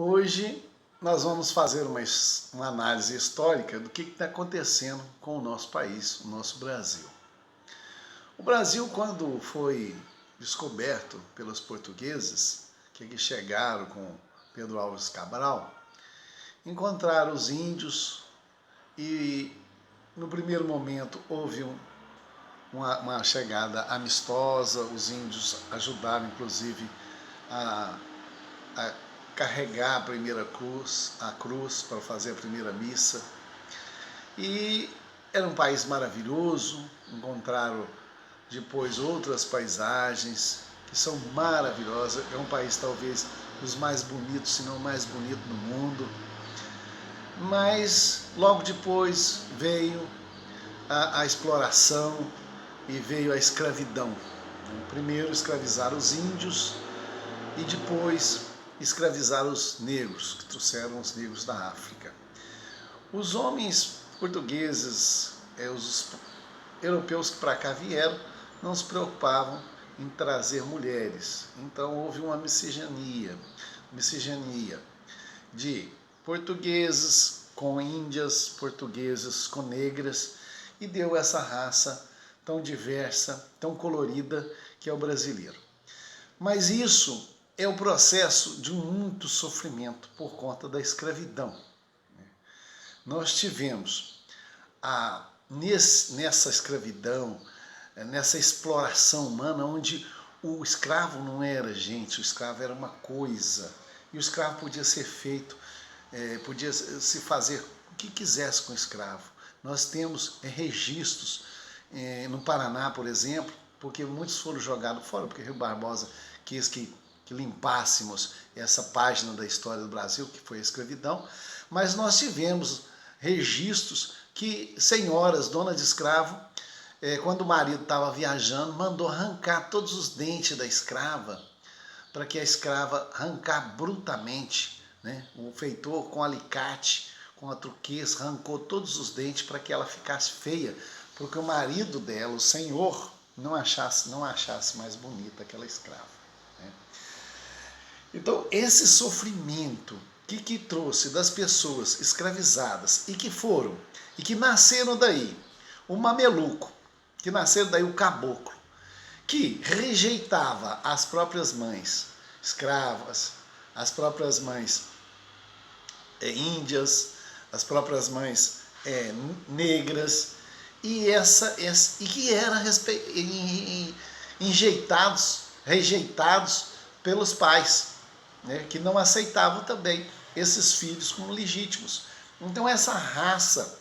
Hoje nós vamos fazer uma análise histórica do que está acontecendo com o nosso país, o nosso Brasil. O Brasil, quando foi descoberto pelos portugueses, que aqui chegaram com Pedro Álvares Cabral, encontraram os índios e no primeiro momento houve uma chegada amistosa, os índios ajudaram inclusive a carregar a primeira cruz, para fazer a primeira missa. E era um país maravilhoso, encontraram depois outras paisagens que são maravilhosas. É um país talvez dos mais bonitos, se não o mais bonito do mundo. Mas logo depois veio a exploração e veio a escravidão. Primeiro escravizaram os índios e depois escravizaram os negros, que trouxeram os negros da África. Os homens portugueses, os europeus que para cá vieram, não se preocupavam em trazer mulheres. Então houve uma miscigenaria de portugueses com índias, portugueses com negras, e deu essa raça tão diversa, tão colorida, que é o brasileiro. Mas isso é o processo de muito sofrimento por conta da escravidão. Nós tivemos nessa escravidão, nessa exploração humana, onde o escravo não era gente, o escravo era uma coisa. E o escravo podia ser feito, podia se fazer o que quisesse com o escravo. Nós temos registros no Paraná, por exemplo, porque muitos foram jogados fora, porque Rio Barbosa quis que limpássemos essa página da história do Brasil, que foi a escravidão, mas nós tivemos registros que senhoras, donas de escravo, quando o marido estava viajando, mandou arrancar todos os dentes da escrava, para que a escrava arrancar brutamente, né? O feitor com alicate, com a truquez, arrancou todos os dentes para que ela ficasse feia, porque o marido dela, o senhor, não achasse mais bonita aquela escrava. Né? Então, esse sofrimento que trouxe das pessoas escravizadas e que nasceram daí, o mameluco, que nasceram daí o caboclo, que rejeitava as próprias mães escravas, as próprias mães índias, as próprias mães negras, e que eram rejeitados pelos pais, né, que não aceitavam também esses filhos como legítimos. Então essa raça,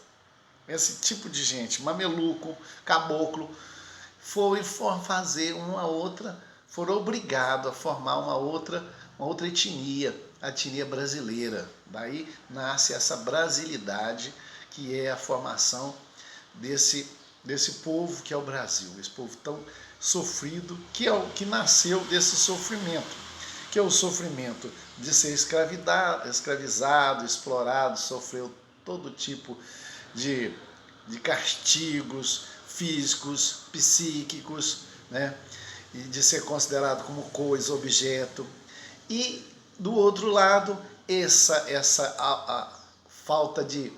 esse tipo de gente, mameluco, caboclo, foram obrigados a formar uma outra etnia, a etnia brasileira. Daí nasce essa brasilidade, que é a formação desse povo que é o Brasil, esse povo tão sofrido, que nasceu desse sofrimento, que é o sofrimento de ser escravizado, explorado, sofreu todo tipo de castigos físicos, psíquicos, né? E de ser considerado como coisa, objeto. E, do outro lado, a falta de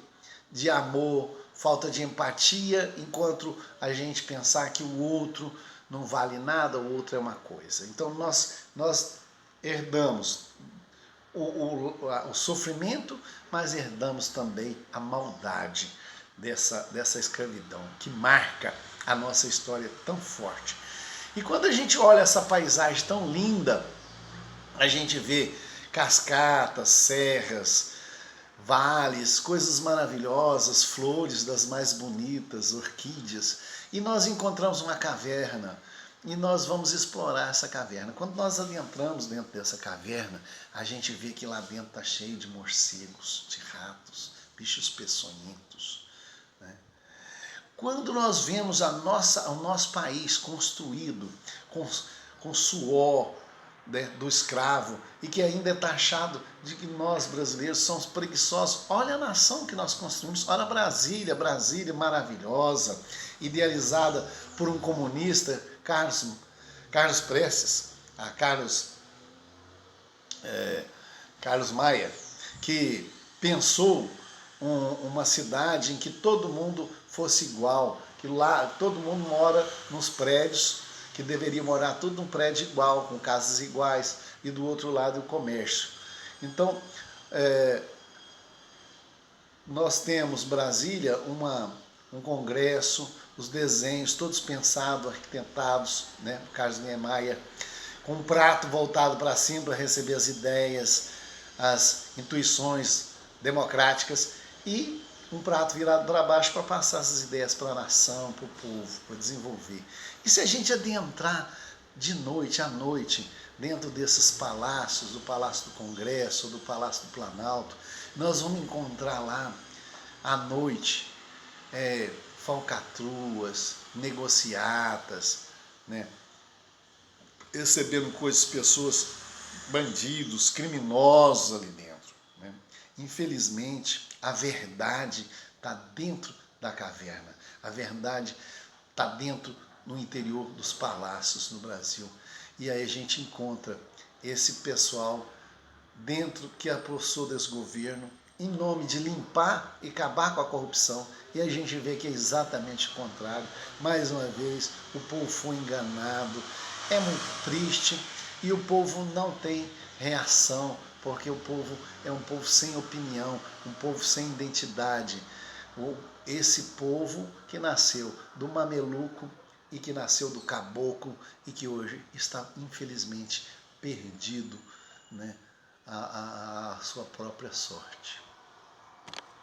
amor, falta de empatia, enquanto a gente pensar que o outro não vale nada, o outro é uma coisa. Então nós herdamos o sofrimento, mas herdamos também a maldade dessa escravidão, que marca a nossa história tão forte. E quando a gente olha essa paisagem tão linda, a gente vê cascatas, serras, vales, coisas maravilhosas, flores das mais bonitas, orquídeas, e nós encontramos uma caverna, e nós vamos explorar essa caverna. Quando nós adentramos dentro dessa caverna, a gente vê que lá dentro está cheio de morcegos, de ratos, bichos peçonhentos. Né? Quando nós vemos o nosso país construído com suor, né, do escravo, e que ainda é taxado de que nós brasileiros somos preguiçosos. Olha a nação que nós construímos, olha Brasília maravilhosa, idealizada por um comunista, Carlos Prestes, Carlos Maia, que pensou uma cidade em que todo mundo fosse igual, que lá todo mundo mora nos prédios, que deveria morar tudo num prédio igual, com casas iguais, e do outro lado o comércio. Então, nós temos Brasília, um congresso, os desenhos todos pensados, arquitetados, né, por Carlos Maia, com um prato voltado para cima para receber as ideias, as intuições democráticas, e um prato virado para baixo para passar essas ideias para a nação, para o povo, para desenvolver. E se a gente adentrar de noite à noite dentro desses palácios, do Palácio do Congresso, do Palácio do Planalto, nós vamos encontrar lá à noite falcatruas, negociatas, né? Recebendo coisas, pessoas, bandidos, criminosos ali dentro, né? Infelizmente, a verdade está dentro da caverna. A verdade está dentro, no interior dos palácios no Brasil. E aí a gente encontra esse pessoal dentro que apossou desse governo em nome de limpar e acabar com a corrupção. E a gente vê que é exatamente o contrário. Mais uma vez, o povo foi enganado. É muito triste e o povo não tem reação, porque o povo é um povo sem opinião, um povo sem identidade. Esse povo que nasceu do mameluco e que nasceu do caboclo e que hoje está, infelizmente, perdido, né, a sua própria sorte.